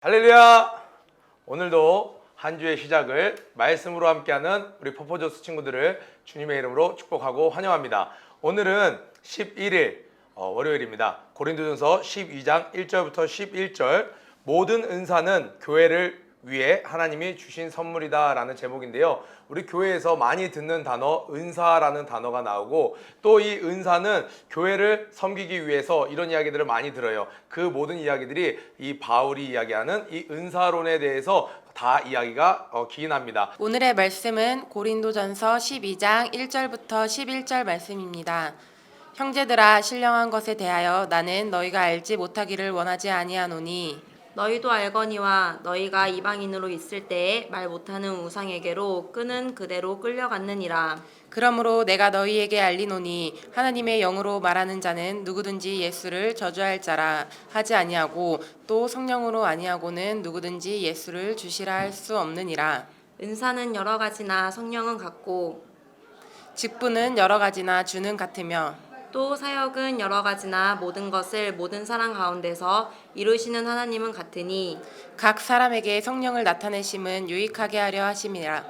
할렐루야! 오늘도 한 주의 시작을 말씀으로 함께하는 우리 퍼포저스 친구들을 주님의 이름으로 축복하고 환영합니다. 오늘은 11일 월요일입니다. 고린도전서 12장 1절부터 11절 모든 은사는 교회를 위해 하나님이 주신 선물이다 라는 제목인데요. 우리 교회에서 많이 듣는 단어 은사라는 단어가 나오고 또 이 은사는 교회를 섬기기 위해서 이런 이야기들을 많이 들어요. 그 모든 이야기들이 이 바울이 이야기하는 이 은사론에 대해서 다 이야기가 기인합니다. 오늘의 말씀은 고린도전서 12장 1절부터 11절 말씀입니다. 형제들아, 신령한 것에 대하여 나는 너희가 알지 못하기를 원하지 아니하노니 너희도 알거니와 너희가 이방인으로 있을 때에 말 못하는 우상에게로 끄는 그대로 끌려갔느니라. 그러므로 내가 너희에게 알리노니 하나님의 영으로 말하는 자는 누구든지 예수를 저주할 자라 하지 아니하고 또 성령으로 아니하고는 누구든지 예수를 주시라 할 수 없느니라. 은사는 여러 가지나 성령은 같고 직분은 여러 가지나 주는 같으며 또 사역은 여러 가지나 모든 것을 모든 사람 가운데서 이루시는 하나님은 같으니 각 사람에게 성령을 나타내심은 유익하게 하려 하심이라.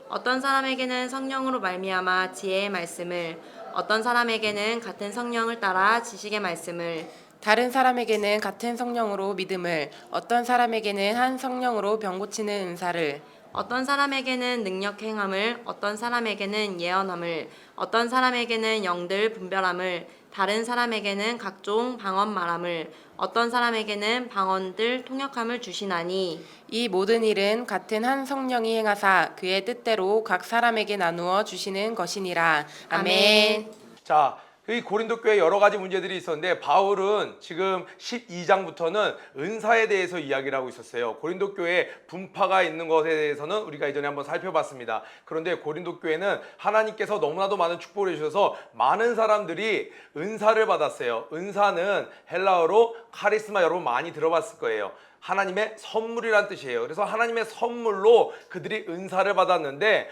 어떤 사람에게는 성령으로 말미암아 지혜의 말씀을, 어떤 사람에게는 같은 성령을 따라 지식의 말씀을, 다른 사람에게는 같은 성령으로 믿음을, 어떤 사람에게는 한 성령으로 병 고치는 은사를, 어떤 사람에게는 능력 행함을, 어떤 사람에게는 예언함을, 어떤 사람에게는 영들 분별함을, 다른 사람에게는 각종 방언 말함을, 어떤 사람에게는 방언들 통역함을 주시나니 이 모든 일은 같은 한 성령이 행하사 그의 뜻대로 각 사람에게 나누어 주시는 것이니라. 아멘. 자, 이 고린도 교회에 여러 가지 문제들이 있었는데 바울은 지금 12장부터는 은사에 대해서 이야기를 하고 있었어요. 고린도 교회에 분파가 있는 것에 대해서는 우리가 이전에 한번 살펴봤습니다. 그런데 고린도 교회는 하나님께서 너무나도 많은 축복을 해주셔서 많은 사람들이 은사를 받았어요. 은사는 헬라어로 카리스마, 여러분 많이 들어봤을 거예요. 하나님의 선물이란 뜻이에요. 그래서 하나님의 선물로 그들이 은사를 받았는데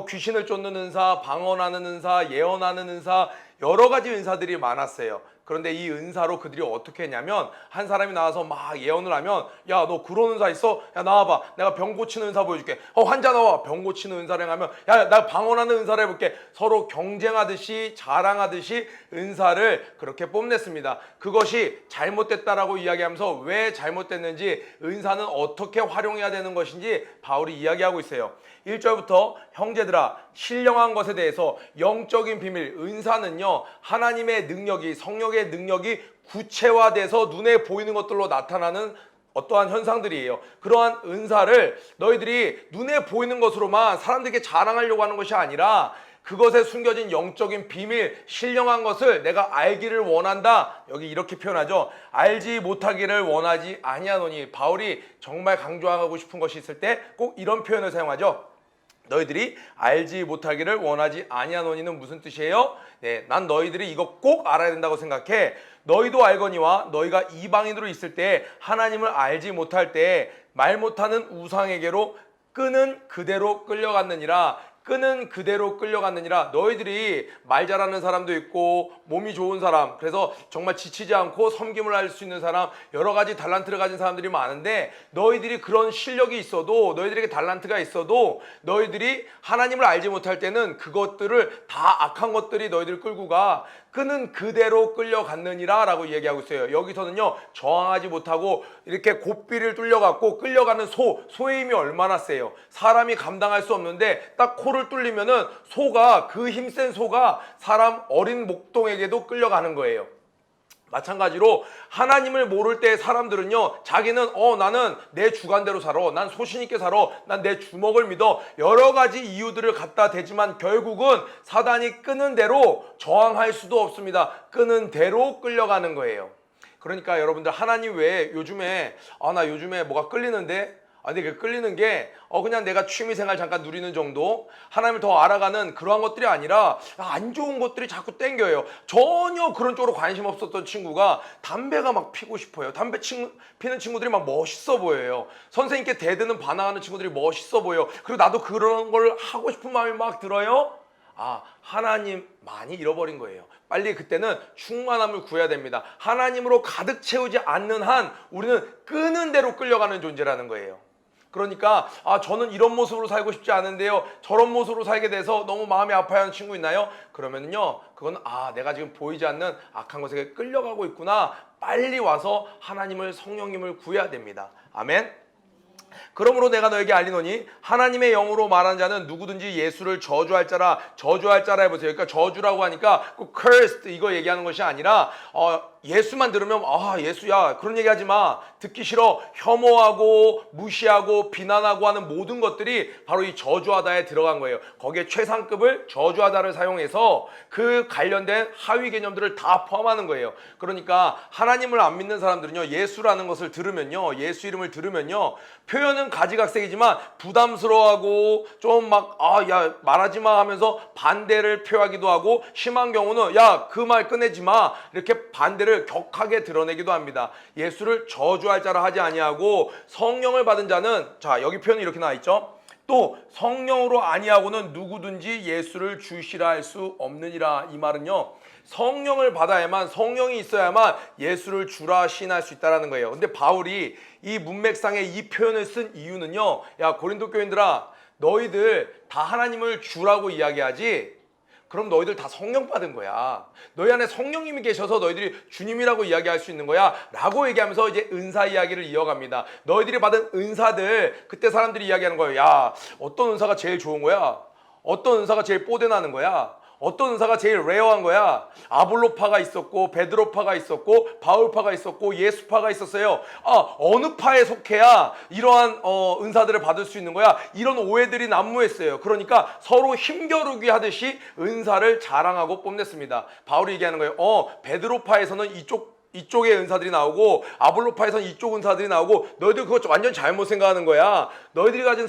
귀신을 쫓는 은사, 방언하는 은사, 예언하는 은사, 여러 가지 은사들이 많았어요. 그런데 이 은사로 그들이 어떻게 했냐면 한 사람이 나와서 막 예언을 하면 야, 너 그런 은사 있어? 야, 나와봐. 내가 병 고치는 은사 보여줄게. 환자 나와. 병 고치는 은사를 행하면 야, 나 방언하는 은사를 해볼게. 서로 경쟁하듯이 자랑하듯이 은사를 그렇게 뽐냈습니다. 그것이 잘못됐다라고 이야기하면서 왜 잘못됐는지 은사는 어떻게 활용해야 되는 것인지 바울이 이야기하고 있어요. 1절부터 형제들아, 신령한 것에 대해서 영적인 비밀, 은사는요 하나님의 능력이, 성령의 능력이 구체화돼서 눈에 보이는 것들로 나타나는 어떠한 현상들이에요. 그러한 은사를 너희들이 눈에 보이는 것으로만 사람들에게 자랑하려고 하는 것이 아니라 그것에 숨겨진 영적인 비밀, 신령한 것을 내가 알기를 원한다. 여기 이렇게 표현하죠. 알지 못하기를 원하지 아니하노니. 바울이 정말 강조하고 싶은 것이 있을 때 꼭 이런 표현을 사용하죠. 너희들이 알지 못하기를 원하지 아니하노니는 무슨 뜻이에요? 네, 난 너희들이 이거 꼭 알아야 된다고 생각해. 너희도 알거니와 너희가 이방인으로 있을 때 하나님을 알지 못할 때 말 못하는 우상에게로 끄는 그대로 끌려갔느니라. 끄는 그대로 끌려갔느니라. 너희들이 말 잘하는 사람도 있고 몸이 좋은 사람, 그래서 정말 지치지 않고 섬김을 할 수 있는 사람, 여러 가지 달란트를 가진 사람들이 많은데 너희들이 그런 실력이 있어도, 너희들에게 달란트가 있어도 너희들이 하나님을 알지 못할 때는 그것들을 다 악한 것들이 너희들을 끌고 가. 끄는 그대로 끌려갔느니라 라고 얘기하고 있어요. 여기서는요 저항하지 못하고 이렇게 고삐를 뚫려갖고 끌려가는 소의 힘이 얼마나 세요. 사람이 감당할 수 없는데 딱 코를 뚫리면은 소가, 그 힘센 소가 사람 어린 목동에게도 끌려가는 거예요. 마찬가지로 하나님을 모를 때 사람들은요 자기는 나는 내 주관대로 살아, 난 소신 있게 살아, 난 내 주먹을 믿어, 여러 가지 이유들을 갖다 대지만 결국은 사단이 끄는 대로 저항할 수도 없습니다. 끄는 대로 끌려가는 거예요. 그러니까 여러분들 하나님 외에 요즘에 나 요즘에 뭐가 끌리는데, 근데 그 끌리는 게 그냥 내가 취미생활 잠깐 누리는 정도, 하나님을 더 알아가는 그러한 것들이 아니라 안 좋은 것들이 자꾸 땡겨요. 전혀 그런 쪽으로 관심 없었던 친구가 담배가 막 피고 싶어요. 담배 피는 친구들이 막 멋있어 보여요. 선생님께 대드는 반항하는 친구들이 멋있어 보여. 그리고 나도 그런 걸 하고 싶은 마음이 막 들어요. 하나님 많이 잃어버린 거예요. 빨리 그때는 충만함을 구해야 됩니다. 하나님으로 가득 채우지 않는 한 우리는 끄는 대로 끌려가는 존재라는 거예요. 그러니까 저는 이런 모습으로 살고 싶지 않은데요, 저런 모습으로 살게 돼서 너무 마음이 아파하는 친구 있나요? 그러면은요, 그건 내가 지금 보이지 않는 악한 것에 끌려가고 있구나. 빨리 와서 하나님을, 성령님을 구해야 됩니다. 아멘. 그러므로 내가 너에게 알리노니 하나님의 영으로 말하는 자는 누구든지 예수를 저주할 자라. 저주할 자라 해보세요. 그러니까 저주라고 하니까 그 cursed 이거 얘기하는 것이 아니라 예수만 들으면 예수야 그런 얘기하지 마, 듣기 싫어, 혐오하고 무시하고 비난하고 하는 모든 것들이 바로 이 저주하다에 들어간 거예요. 거기에 최상급을 저주하다를 사용해서 그 관련된 하위 개념들을 다 포함하는 거예요. 그러니까 하나님을 안 믿는 사람들은요, 예수라는 것을 들으면요, 예수 이름을 들으면요, 표현은 가지각색이지만 부담스러워하고 좀 막 야 말하지 마 하면서 반대를 표하기도 하고, 심한 경우는 야 그 말 꺼내지 마 이렇게 반대를 격하게 드러내기도 합니다. 예수를 저주할 자라 하지 아니하고 성령을 받은 자는, 자 여기 표현이 이렇게 나와 있죠. 또 성령으로 아니하고는 누구든지 예수를 주시라 할 수 없느니라. 이 말은요, 성령을 받아야만, 성령이 있어야만 예수를 주라 시인할 수 있다는 거예요. 근데 바울이 이 문맥상에 이 표현을 쓴 이유는요, 야 고린도 교인들아, 너희들 다 하나님을 주라고 이야기하지, 그럼 너희들 다 성령 받은 거야. 너희 안에 성령님이 계셔서 너희들이 주님이라고 이야기할 수 있는 거야 라고 얘기하면서 이제 은사 이야기를 이어갑니다. 너희들이 받은 은사들, 그때 사람들이 이야기하는 거예요. 야 어떤 은사가 제일 좋은 거야? 어떤 은사가 제일 뽀대나는 거야? 어떤 은사가 제일 레어한 거야? 아볼로파가 있었고, 베드로파가 있었고, 바울파가 있었고, 예수파가 있었어요. 어느 파에 속해야 이러한 은사들을 받을 수 있는 거야? 이런 오해들이 난무했어요. 그러니까 서로 힘겨루기 하듯이 은사를 자랑하고 뽐냈습니다. 바울이 얘기하는 거예요. 베드로파에서는 이쪽의 은사들이 나오고, 아볼로파에서는 이쪽 은사들이 나오고, 너희들 그거 완전 잘못 생각하는 거야. 너희들이 가진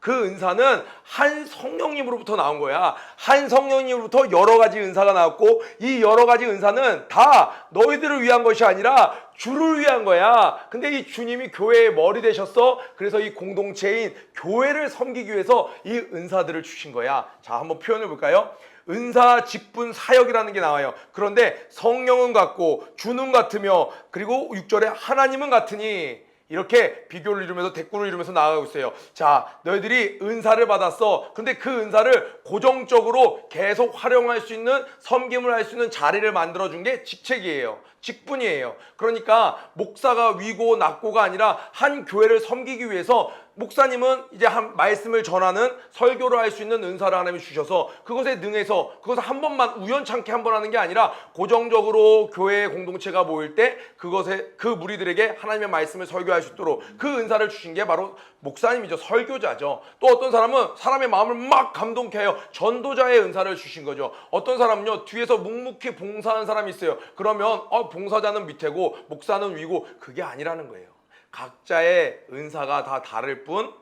그 은사는 한 성령님으로부터 나온 거야. 한 성령님으로부터 여러 가지 은사가 나왔고, 이 여러 가지 은사는 다 너희들을 위한 것이 아니라 주를 위한 거야. 근데 이 주님이 교회의 머리 되셨어. 그래서 이 공동체인 교회를 섬기기 위해서 이 은사들을 주신 거야. 자, 한번 표현해 볼까요? 은사, 직분, 사역이라는 게 나와요. 그런데 성령은 같고 주는 같으며, 그리고 6절에 하나님은 같으니, 이렇게 비교를 이루면서 대꾸를 이루면서 나아가고 있어요. 자, 너희들이 은사를 받았어. 근데 그 은사를 고정적으로 계속 활용할 수 있는, 섬김을 할 수 있는 자리를 만들어준 게 직책이에요. 직분이에요. 그러니까 목사가 위고 낮고가 아니라 한 교회를 섬기기 위해서 목사님은 이제 한 말씀을 전하는, 설교를 할 수 있는 은사를 하나님이 주셔서 그것에 능해서, 그것을 한 번만 우연찮게 한 번 하는 게 아니라 고정적으로 교회 공동체가 모일 때 그것에 그 무리들에게 하나님의 말씀을 설교할 수 있도록 그 은사를 주신 게 바로 목사님이죠. 설교자죠. 또 어떤 사람은 사람의 마음을 막 감동케 하여 전도자의 은사를 주신 거죠. 어떤 사람은요, 뒤에서 묵묵히 봉사하는 사람이 있어요. 그러면 봉사자는 밑에고 목사는 위고, 그게 아니라는 거예요. 각자의 은사가 다 다를 뿐,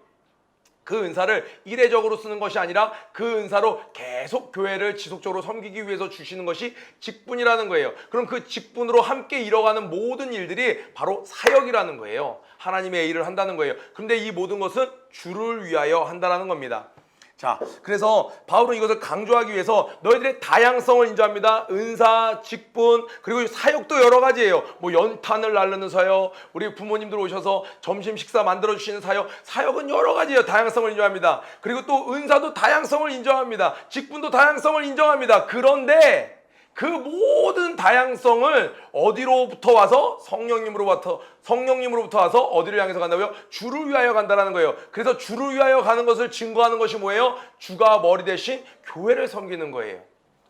그 은사를 이례적으로 쓰는 것이 아니라 그 은사로 계속 교회를 지속적으로 섬기기 위해서 주시는 것이 직분이라는 거예요. 그럼 그 직분으로 함께 이뤄가는 모든 일들이 바로 사역이라는 거예요. 하나님의 일을 한다는 거예요. 그런데 이 모든 것은 주를 위하여 한다는 겁니다. 자, 그래서 바울은 이것을 강조하기 위해서 너희들의 다양성을 인정합니다. 은사, 직분, 그리고 사역도 여러 가지예요. 뭐 연탄을 나르는 사역, 우리 부모님들 오셔서 점심 식사 만들어주시는 사역, 사역은 여러 가지예요. 다양성을 인정합니다. 그리고 또 은사도 다양성을 인정합니다. 직분도 다양성을 인정합니다. 그런데 그 모든 다양성을 어디로부터 와서? 성령님으로부터 와서 어디를 향해서 간다고요? 주를 위하여 간다는 거예요. 그래서 주를 위하여 가는 것을 증거하는 것이 뭐예요? 주가 머리 대신 교회를 섬기는 거예요.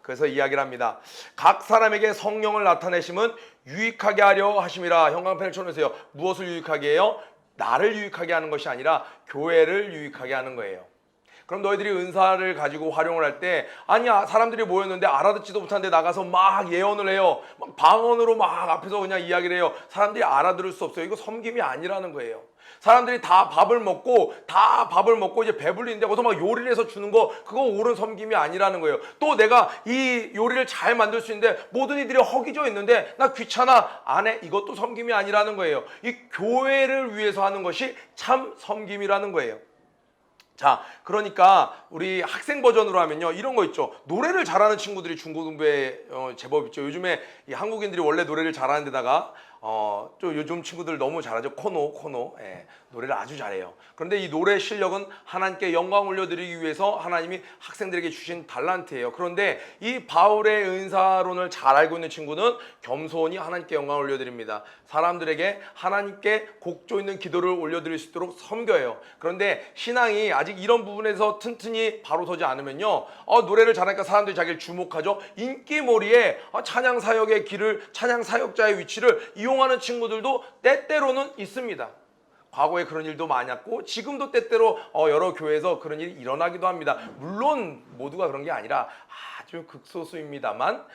그래서 이야기를 합니다. 각 사람에게 성령을 나타내심은 유익하게 하려 하심이라. 형광펜을 쳐놓으세요. 무엇을 유익하게 해요? 나를 유익하게 하는 것이 아니라 교회를 유익하게 하는 거예요. 그럼 너희들이 은사를 가지고 활용을 할 때, 아니야 사람들이 모였는데 알아듣지도 못하는데 나가서 막 예언을 해요. 막 방언으로 막 앞에서 그냥 이야기를 해요. 사람들이 알아들을 수 없어요. 이거 섬김이 아니라는 거예요. 사람들이 다 밥을 먹고 이제 배불리는데 거기서 막 요리를 해서 주는 거, 그거 옳은 섬김이 아니라는 거예요. 또 내가 이 요리를 잘 만들 수 있는데 모든 이들이 허기져 있는데 나 귀찮아 안 해, 이것도 섬김이 아니라는 거예요. 이 교회를 위해서 하는 것이 참 섬김이라는 거예요. 자, 그러니까 우리 학생 버전으로 하면요, 이런 거 있죠. 노래를 잘하는 친구들이 중고등부에 제법 있죠. 요즘에 이 한국인들이 원래 노래를 잘하는 데다가 좀 요즘 친구들 너무 잘하죠. 코노. 예, 노래를 아주 잘해요. 그런데 이 노래 실력은 하나님께 영광 올려드리기 위해서 하나님이 학생들에게 주신 달란트예요. 그런데 이 바울의 은사론을 잘 알고 있는 친구는 겸손히 하나님께 영광 올려드립니다. 사람들에게 하나님께 곡조 있는 기도를 올려드릴 수 있도록 섬겨요. 그런데 신앙이 아직 이런 부분에서 튼튼히 바로 서지 않으면요, 노래를 잘하니까 사람들이 자기를 주목하죠. 인기몰이에 찬양 사역의 길을, 찬양 사역자의 위치를 이용하는 친구들도 때때로는 있습니다. 과거에 그런 일도 많았고 지금도 때때로 여러 교회에서 그런 일이 일어나기도 합니다. 물론 모두가 그런 게 아니라 아주 극소수입니다만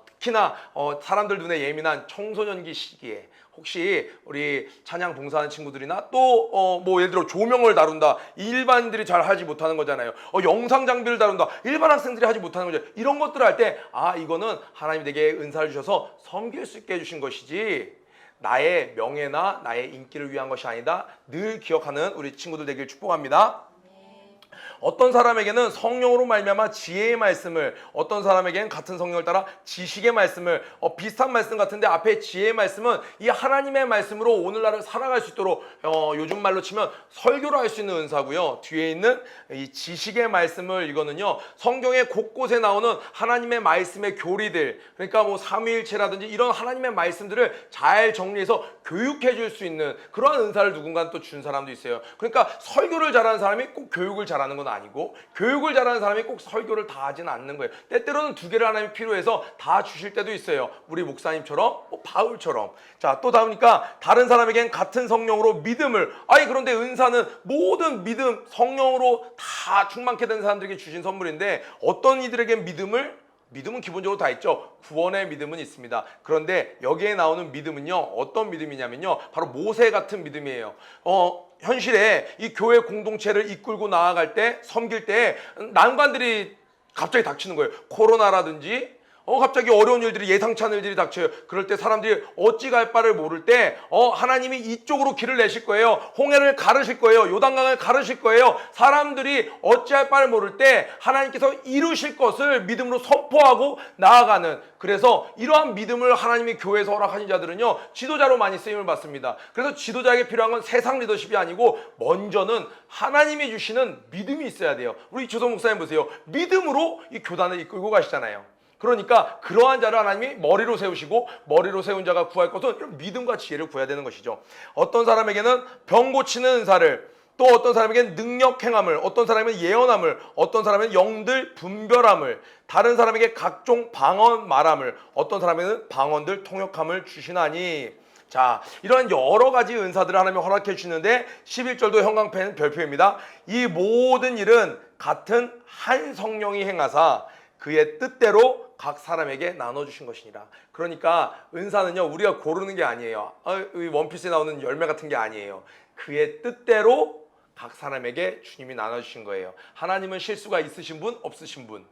특히나 사람들 눈에 예민한 청소년기 시기에 혹시 우리 찬양 봉사하는 친구들이나 또 뭐 예를 들어 조명을 다룬다, 일반인들이 잘 하지 못하는 거잖아요. 영상 장비를 다룬다, 일반 학생들이 하지 못하는 거죠. 이런 것들을 할 때 이거는 하나님이 내게 은사를 주셔서 섬길 수 있게 해주신 것이지 나의 명예나 나의 인기를 위한 것이 아니다. 늘 기억하는 우리 친구들 되길 축복합니다. 어떤 사람에게는 성령으로 말미암아 지혜의 말씀을, 어떤 사람에게는 같은 성령을 따라 지식의 말씀을, 비슷한 말씀 같은데 앞에 지혜의 말씀은 이 하나님의 말씀으로 오늘날을 살아갈 수 있도록 요즘 말로 치면 설교를 할 수 있는 은사고요. 뒤에 있는 이 지식의 말씀을, 이거는요 성경의 곳곳에 나오는 하나님의 말씀의 교리들, 그러니까 뭐 삼위일체라든지 이런 하나님의 말씀들을 잘 정리해서 교육해 줄 수 있는 그러한 은사를 누군가 또 준 사람도 있어요. 그러니까 설교를 잘하는 사람이 꼭 교육을 잘하는 건 아니고 교육을 잘하는 사람이 꼭 설교를 다 하지는 않는 거예요. 때때로는 두 개를 하나님이 필요해서 다 주실 때도 있어요. 우리 목사님처럼, 바울처럼. 자, 또 다음이니까 다른 사람에겐 같은 성령으로 믿음을, 그런데 은사는 모든 믿음, 성령으로 다 충만케 된 사람들에게 주신 선물인데 어떤 이들에겐 믿음은 기본적으로 다 있죠. 구원의 믿음은 있습니다. 그런데 여기에 나오는 믿음은요, 어떤 믿음이냐면요, 바로 모세 같은 믿음이에요. 현실에 이 교회 공동체를 이끌고 나아갈 때, 섬길 때 난관들이 갑자기 닥치는 거예요. 코로나라든지 갑자기 어려운 일들이, 예상치 않은 일들이 닥쳐요. 그럴 때 사람들이 어찌 갈 바를 모를 때 하나님이 이쪽으로 길을 내실 거예요. 홍해를 가르실 거예요. 요단강을 가르실 거예요. 사람들이 어찌할 바를 모를 때 하나님께서 이루실 것을 믿음으로 선포하고 나아가는, 그래서 이러한 믿음을 하나님이 교회에서 허락하신 자들은요 지도자로 많이 쓰임을 받습니다. 그래서 지도자에게 필요한 건 세상 리더십이 아니고 먼저는 하나님이 주시는 믿음이 있어야 돼요. 우리 조성 목사님 보세요. 믿음으로 이 교단을 이끌고 가시잖아요. 그러니까 그러한 자를 하나님이 머리로 세우시고, 머리로 세운 자가 구할 것은 이런 믿음과 지혜를 구해야 되는 것이죠. 어떤 사람에게는 병 고치는 은사를, 또 어떤 사람에게는 능력 행함을, 어떤 사람에게는 예언함을, 어떤 사람에게는 영들 분별함을, 다른 사람에게 각종 방언 말함을, 어떤 사람에게는 방언들 통역함을 주시나니. 자, 이런 여러 가지 은사들을 하나님이 허락해 주시는데 11절도 형광펜 별표입니다. 이 모든 일은 같은 한 성령이 행하사 그의 뜻대로 각 사람에게 나눠주신 것이니라. 그러니까 은사는요 우리가 고르는 게 아니에요. 원피스에 나오는 열매 같은 게 아니에요. 그의 뜻대로 각 사람에게 주님이 나눠주신 거예요. 하나님은 실수가 있으신 분, 없으신 분?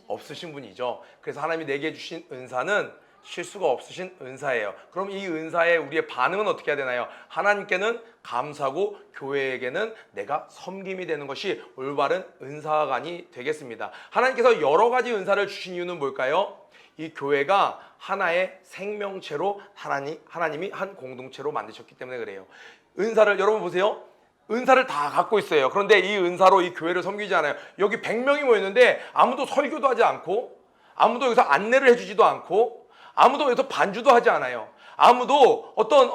없으신 분이죠. 그래서 하나님이 내게 주신 은사는 실수가 없으신 은사예요. 그럼 이 은사에 우리의 반응은 어떻게 해야 되나요? 하나님께는 감사하고 교회에게는 내가 섬김이 되는 것이 올바른 은사관이 되겠습니다. 하나님께서 여러 가지 은사를 주신 이유는 뭘까요? 이 교회가 하나의 생명체로 하나님이 한 공동체로 만드셨기 때문에 그래요. 은사를 여러분 보세요. 은사를 다 갖고 있어요. 그런데 이 은사로 이 교회를 섬기지 않아요. 여기 100명이 모였는데 아무도 설교도 하지 않고, 아무도 여기서 안내를 해주지도 않고, 아무도 여기서 반주도 하지 않아요. 아무도 어떤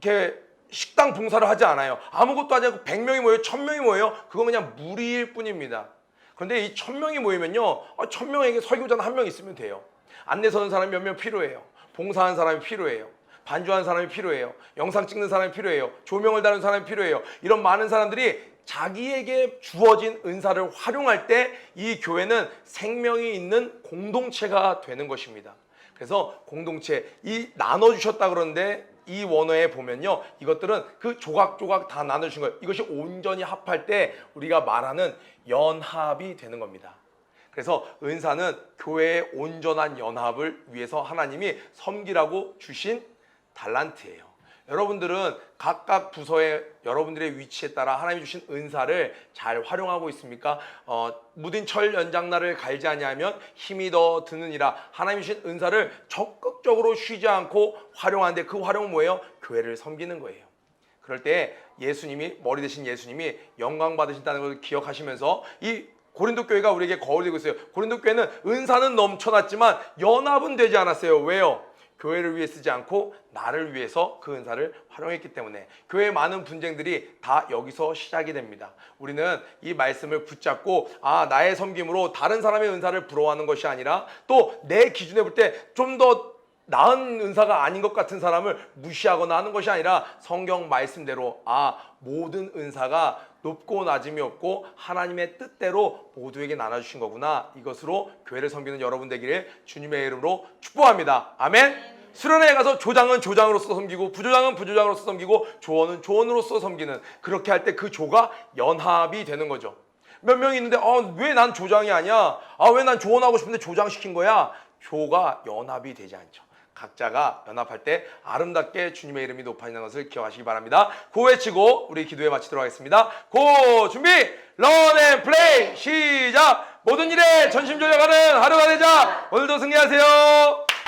이렇게 식당 봉사를 하지 않아요. 아무것도 하지 않고 100명이 모여요. 1000명이 모여요. 그건 그냥 무리일 뿐입니다. 그런데 이 1000명이 모이면요 1000명에게 설교자는 한 명 있으면 돼요. 안내 서는 사람이 몇 명 필요해요. 봉사하는 사람이 필요해요. 반주하는 사람이 필요해요. 영상 찍는 사람이 필요해요. 조명을 다루는 사람이 필요해요. 이런 많은 사람들이 자기에게 주어진 은사를 활용할 때 이 교회는 생명이 있는 공동체가 되는 것입니다. 그래서 공동체, 이 나눠주셨다 그러는데 이 원어에 보면요 이것들은 그 조각조각 다 나눠주신 거예요. 이것이 온전히 합할 때 우리가 말하는 연합이 되는 겁니다. 그래서 은사는 교회의 온전한 연합을 위해서 하나님이 섬기라고 주신 달란트예요. 여러분들은 각각 부서의 여러분들의 위치에 따라 하나님이 주신 은사를 잘 활용하고 있습니까? 무딘 철 연장날을 갈지 아니하면 힘이 더 드느니라. 하나님이 주신 은사를 적극적으로 쉬지 않고 활용하는데 그 활용은 뭐예요? 교회를 섬기는 거예요. 그럴 때 예수님이, 머리 대신 예수님이 영광 받으신다는 것을 기억하시면서 이 고린도 교회가 우리에게 거울이 되고 있어요. 고린도 교회는 은사는 넘쳐났지만 연합은 되지 않았어요. 왜요? 교회를 위해 쓰지 않고 나를 위해서 그 은사를 활용했기 때문에 교회의 많은 분쟁들이 다 여기서 시작이 됩니다. 우리는 이 말씀을 붙잡고 나의 섬김으로 다른 사람의 은사를 부러워하는 것이 아니라 또 내 기준에 볼 때 좀 더 나은 은사가 아닌 것 같은 사람을 무시하거나 하는 것이 아니라 성경 말씀대로 모든 은사가 높고 낮음이 없고 하나님의 뜻대로 모두에게 나눠주신 거구나. 이것으로 교회를 섬기는 여러분 되기를 주님의 이름으로 축복합니다. 아멘. 수련회에 가서 조장은 조장으로서 섬기고 부조장은 부조장으로서 섬기고 조원은 조원으로서 섬기는, 그렇게 할 때 그 조가 연합이 되는 거죠. 몇 명이 있는데 왜 난 조장이 아니야? 왜 난 조원하고 싶은데 조장 시킨 거야? 조가 연합이 되지 않죠. 각자가 연합할 때 아름답게 주님의 이름이 높아지는 것을 기억하시기 바랍니다. 고 외치고 우리 기도에 마치도록 하겠습니다. 고 준비 런 앤 플레이 시작. 모든 일에 전심전력하는 하루가 되자. 오늘도 승리하세요.